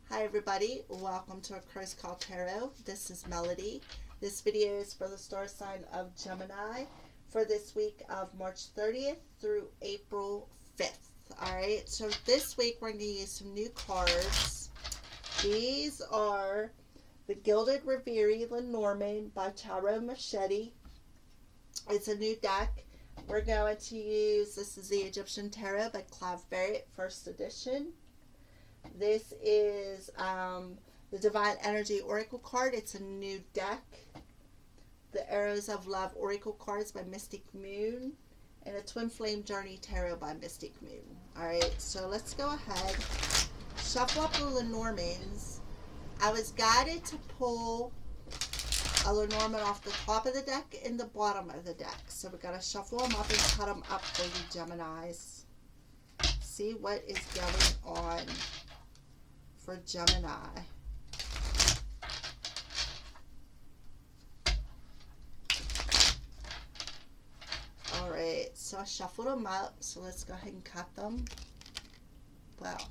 Hi everybody, welcome to A Crow's Call Tarot. This is Melody. This video is for the star sign of Gemini for this week of March 30th through April 5th. Alright, so this week we're going to use some new cards. These are the Gilded Reverie Lenormand by Tarot Machete. It's a new deck. We're going to use, this is the Egyptian Tarot by Clive Barrett, first edition. This is the Divine Energy Oracle card. It's a new deck. The Arrows of Love Oracle cards by Mystic Moon. And a Twin Flame Journey Tarot by Mystic Moon. Alright, so let's go ahead. Shuffle up the Lenormands. I was guided to pull a Lenormand off the top of the deck and the bottom of the deck. So we're going to shuffle them up and cut them up for you Geminis. See what is going on for Gemini. Alright, so I shuffled them up, so let's go ahead and cut them. Well,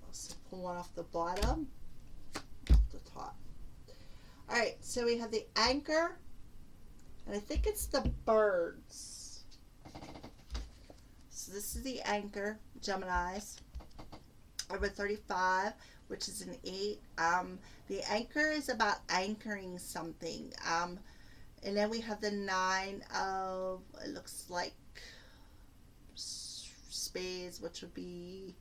let's pull one off the bottom, the top. Alright, so we have the Anchor, and I think it's the Birds. So this is the Anchor, Geminis. Over 35, which is an 8. The Anchor is about anchoring something. And then we have the 9 of, it looks like spades, which would be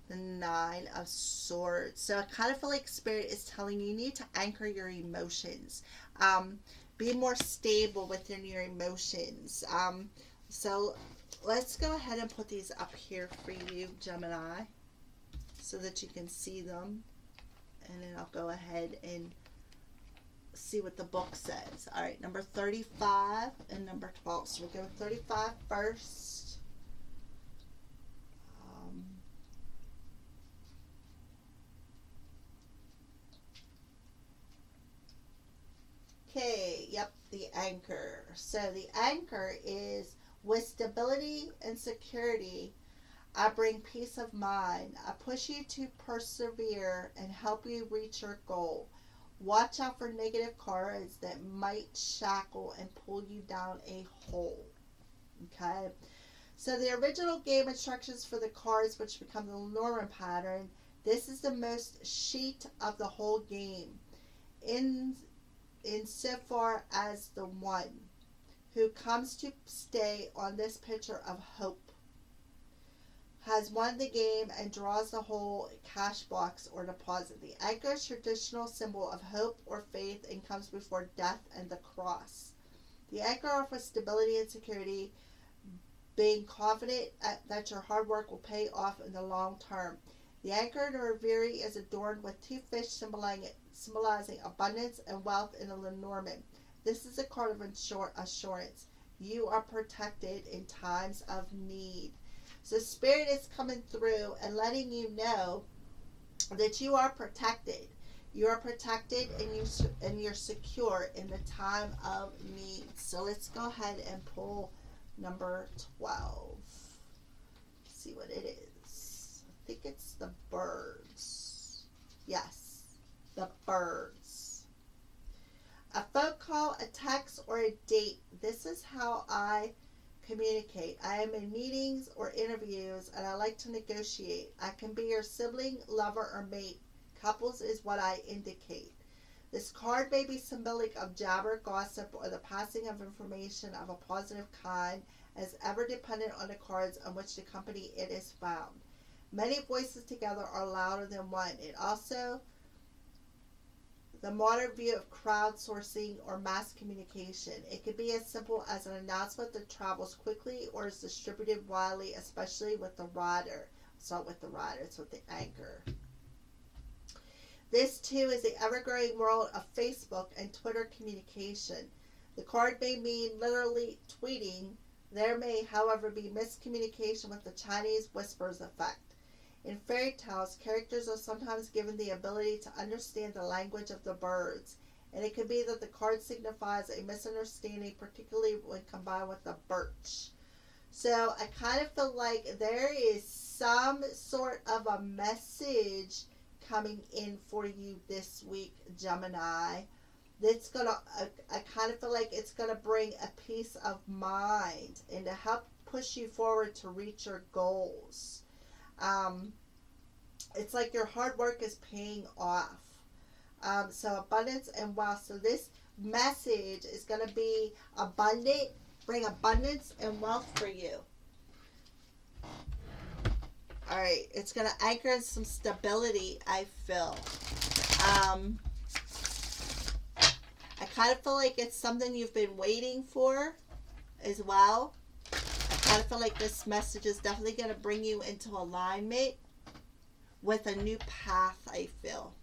the 9 of swords. So I kind of feel like Spirit is telling you need to anchor your emotions. Be more stable within your emotions. So let's go ahead and put these up here for you, Gemini, so that you can see them. And then I'll go ahead and see what the book says. Alright, number 35 and number 12. So we'll go with 35 first. Okay, yep, the Anchor. So the Anchor is with stability and security, I bring peace of mind. I push you to persevere and help you reach your goal. Watch out for negative cards that might shackle and pull you down a hole. Okay? So the original game instructions for the cards, which become the Lenormand pattern, this is the most sheet of the whole game. Insofar as the one who comes to stay on this picture of hope has won the game and draws the whole cash box or deposit. The anchor is a traditional symbol of hope or faith and comes before death and the cross. The anchor offers stability and security, being confident that your hard work will pay off in the long term. The anchor in the Reverie is adorned with 2 fish symbolizing abundance and wealth in the Lenormand. This is a card of assurance. You are protected in times of need. So Spirit is coming through and letting you know that you are protected. You are protected and you're secure in the time of need. So let's go ahead and pull number 12. See what it is. I think it's the Birds. Yes, the Birds. A phone call, a text, or a date. This is how I communicate. I am in meetings or interviews and I like to negotiate. I can be your sibling, lover, or mate. Couples is what I indicate. This card may be symbolic of jabber, gossip, or the passing of information of a positive kind, as ever dependent on the cards on which the company it is found. Many voices together are louder than one. It also the modern view of crowdsourcing or mass communication. It could be as simple as an announcement that travels quickly or is distributed widely, especially with the rider. It's not with the rider, it's with the Anchor. This too is the ever-growing world of Facebook and Twitter communication. The card may mean literally tweeting. There may, however, be miscommunication with the Chinese whispers effect. In fairy tales, characters are sometimes given the ability to understand the language of the birds. And it could be that the card signifies a misunderstanding, particularly when combined with the birch. So I kind of feel like there is some sort of a message coming in for you this week, Gemini. That's gonna, I kind of feel like it's gonna bring a peace of mind and to help push you forward to reach your goals. It's like your hard work is paying off. So abundance and wealth. So this message is going to be abundant, bring abundance and wealth for you. All right, it's going to anchor in some stability, I feel. I kind of feel like it's something you've been waiting for as well. I kind of feel like this message is definitely going to bring you into alignment with a new path, I feel.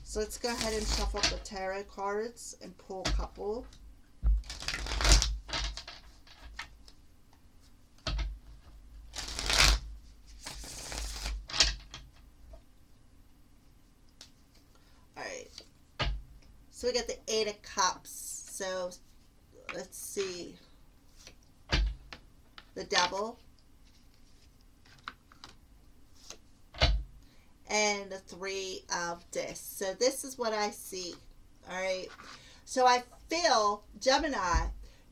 So let's go ahead and shuffle the tarot cards and pull a couple. Alright. So we got the Eight of Cups. So let's see. The Devil. And the Three of Discs. So this is what I see. Alright. So I feel, Gemini,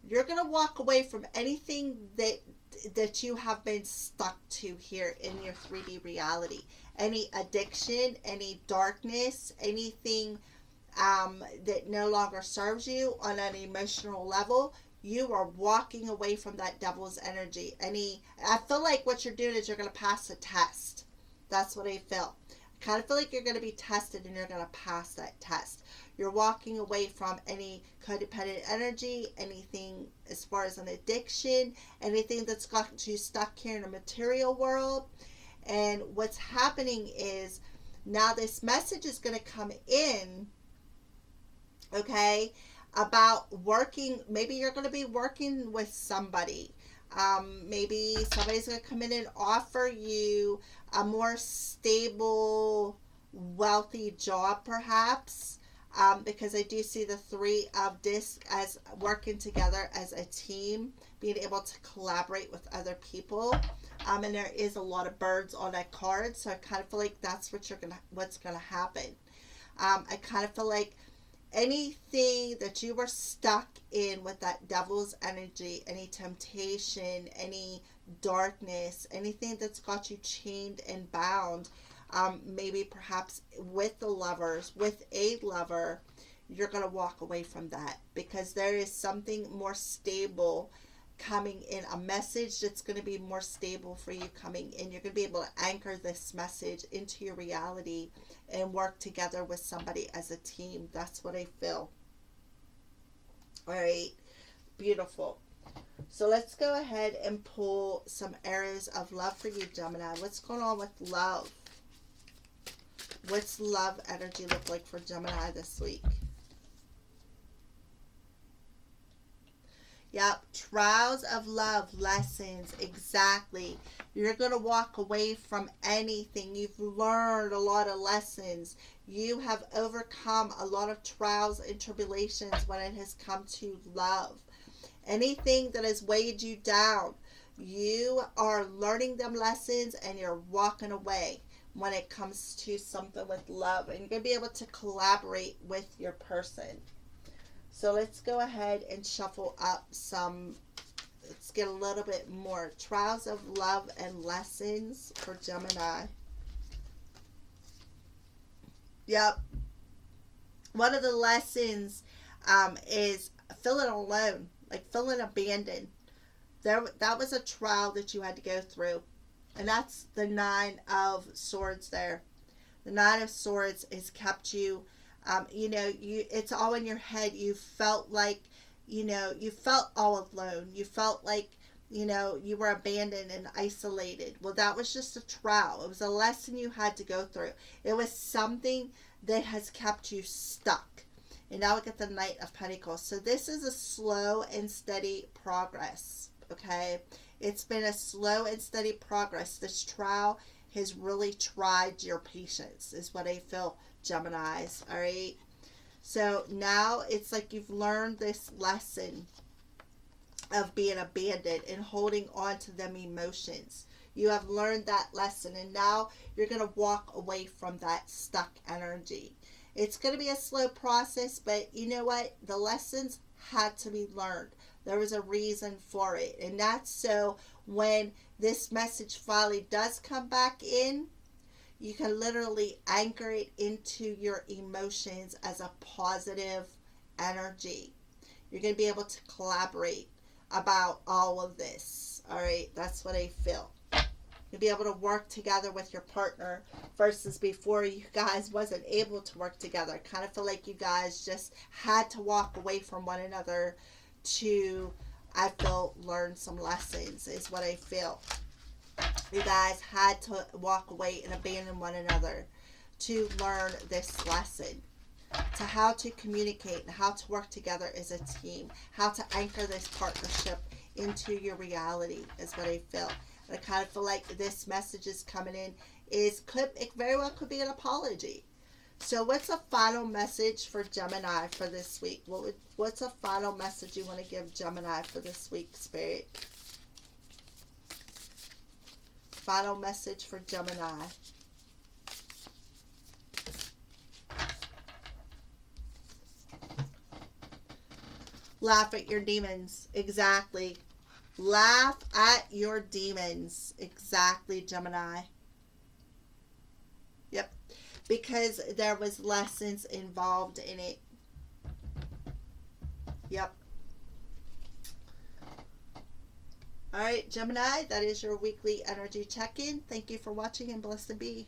you're going to walk away from anything that you have been stuck to here in your 3D reality. Any addiction, any darkness, anything that no longer serves you on an emotional level. You are walking away from that devil's energy. I feel like what you're doing is you're going to pass a test. That's what I feel. I kind of feel like you're going to be tested and you're going to pass that test. You're walking away from any codependent energy, anything as far as an addiction, anything that's got you stuck here in a material world. And what's happening is now this message is going to come in, okay, about working. Maybe you're going to be working with somebody. Maybe somebody's going to come in and offer you a more stable, wealthy job, perhaps, because I do see the Three of Discs as working together as a team, being able to collaborate with other people. And there is a lot of birds on that card, so I kind of feel like that's what's gonna happen. I kind of feel like anything that you were stuck in with that devil's energy, any temptation, any darkness, anything that's got you chained and bound, maybe perhaps with the lovers, with a lover, you're going to walk away from that because there is something more stable coming in, a message that's going to be more stable for you coming in. You're going to be able to anchor this message into your reality and work together with somebody as a team. That's what I feel. All right. Beautiful. So let's go ahead and pull some areas of love for you, Gemini. What's going on with love? What's love energy look like for Gemini this week? Yep, trials of love, lessons, exactly. You're going to walk away from anything. You've learned a lot of lessons. You have overcome a lot of trials and tribulations when it has come to love. Anything that has weighed you down, you are learning them lessons and you're walking away when it comes to something with love. And you're going to be able to collaborate with your person. So let's go ahead and shuffle up some. Let's get a little bit more. Trials of love and lessons for Gemini. Yep. One of the lessons is feeling alone, like feeling abandoned. That was a trial that you had to go through. And that's the Nine of Swords there. The Nine of Swords has kept you, it's all in your head. You felt like, you felt all alone. You felt like, you were abandoned and isolated. Well, that was just a trial. It was a lesson you had to go through. It was something that has kept you stuck. And now we get the Knight of Pentacles. So this is a slow and steady progress, okay? It's been a slow and steady progress. This trial has really tried your patience, is what I feel, Geminis, all right? So now it's like you've learned this lesson of being abandoned and holding on to them emotions. You have learned that lesson, and now you're going to walk away from that stuck energy. It's going to be a slow process, but you know what? The lessons had to be learned. There was a reason for it, and that's so when this message finally does come back in, you can literally anchor it into your emotions as a positive energy. You're going to be able to collaborate about all of this. All right, that's what I feel. You'll be able to work together with your partner versus before you guys wasn't able to work together. Kind of feel like you guys just had to walk away from one another to, I feel, learn some lessons is what I feel. You guys had to walk away and abandon one another to learn this lesson, to how to communicate and how to work together as a team, how to anchor this partnership into your reality is what I feel. And I kind of feel like this message is coming in it very well could be an apology. So what's a final message for Gemini for this week? What's a final message you want to give Gemini for this week, Spirit? Final message for Gemini. Laugh at your demons. Exactly. Laugh at your demons. Exactly, Gemini. Yep. Because there was lessons involved in it. Yep. All right, Gemini, that is your weekly energy check-in. Thank you for watching, and blessed be.